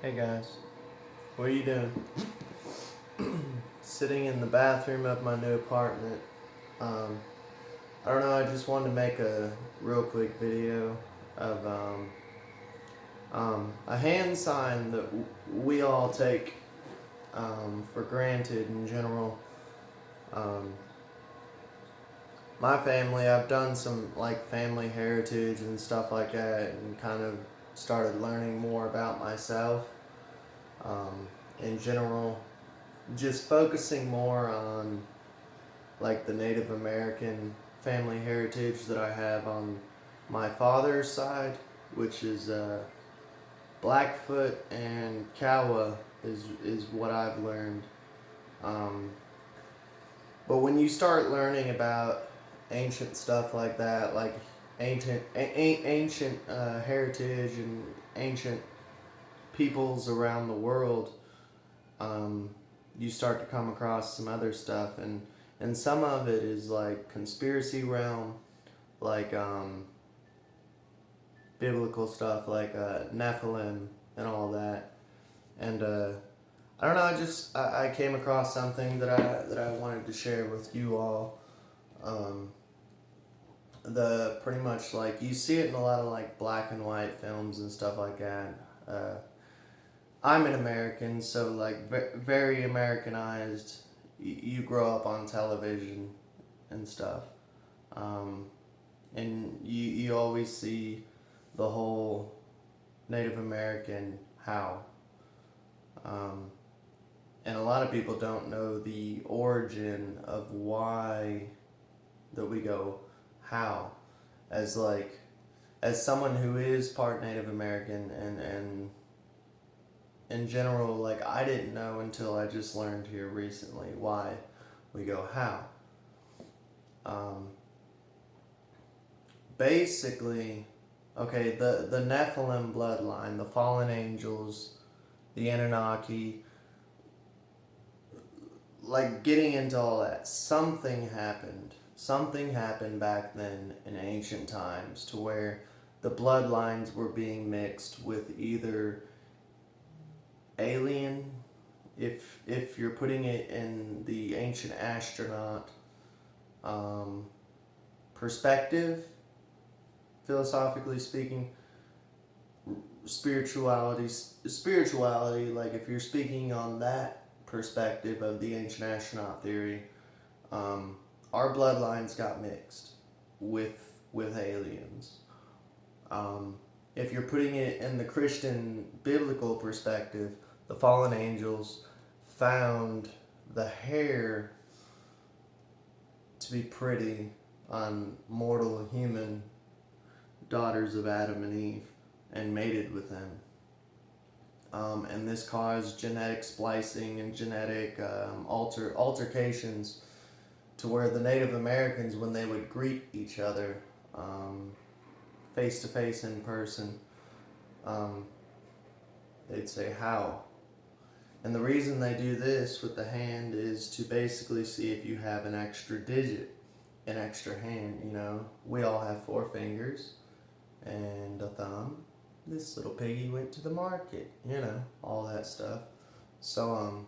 Hey guys, what are you doing? Sitting in the bathroom of my new apartment. Um, I don't know, I just wanted to make a real quick video of a hand sign that we all take for granted in general. Um, my family, I've done some like family heritage and stuff like that and kind of started learning more about myself in general, just focusing more on like the Native American family heritage that I have on my father's side, which is Blackfoot and Kiowa is what I've learned. Um, but when you start learning about ancient stuff like that, like ancient heritage and ancient peoples around the world, um, you start to come across some other stuff, and some of it is like conspiracy realm, like biblical stuff, like Nephilim and all that. And I don't know. I came across something that I wanted to share with you all. Um, the pretty much like you see it in a lot of like black and white films and stuff like that. Uh, I'm an American, so like very Americanized. You grow up on television and stuff, um, and you always see the whole Native American how, um, and a lot of people don't know the origin of why that we go how, as like as someone who is part Native American and in general, like I didn't know until I just learned here recently why we go how. Um, Basically, okay, the Nephilim bloodline, the fallen angels, the Anunnaki, like getting into all that, something happened. Something happened back then in ancient times to where the bloodlines were being mixed with either alien, if you're putting it in the ancient astronaut um, perspective, philosophically speaking, spirituality, like if you're speaking on that perspective of the ancient astronaut theory, um, our bloodlines got mixed with aliens. Um, if you're putting it in the Christian biblical perspective, the fallen angels found the hair to be pretty on mortal human daughters of Adam and Eve and mated with them. And this caused genetic splicing and genetic altercations to where the Native Americans, when they would greet each other face to face in person, um, they'd say how. And the reason they do this with the hand is to basically see if you have an extra digit, an extra hand. You know, we all have 4 fingers and a thumb. This little piggy went to the market, you know, all that stuff. So,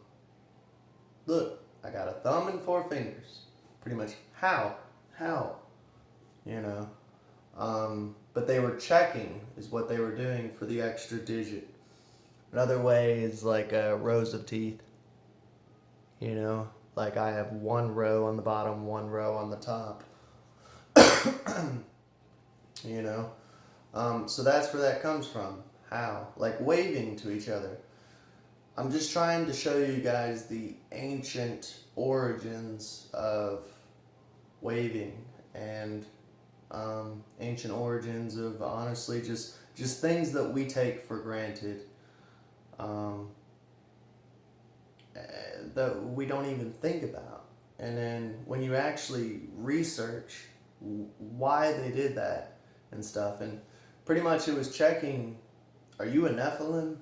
look, I got a thumb and 4 fingers. Pretty much, how, you know. But they were checking, is what they were doing for the extra digit. Another way is like rows of teeth, you know. Like I have 1 row on the bottom, 1 row on the top, you know. So that's where that comes from. How? Like waving to each other. I'm just trying to show you guys the ancient origins of waving and ancient origins of honestly just things that we take for granted, um, that we don't even think about. And then when you actually research why they did that and stuff, and pretty much it was checking, are you a Nephilim?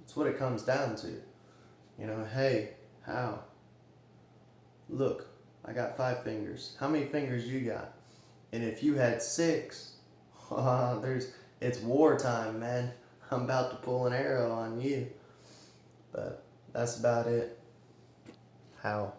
That's what it comes down to. You know, hey, how? Look, I got 5 fingers. How many fingers you got? And if you had 6, it's wartime, man. I'm about to pull an arrow on you. But that's about it. How?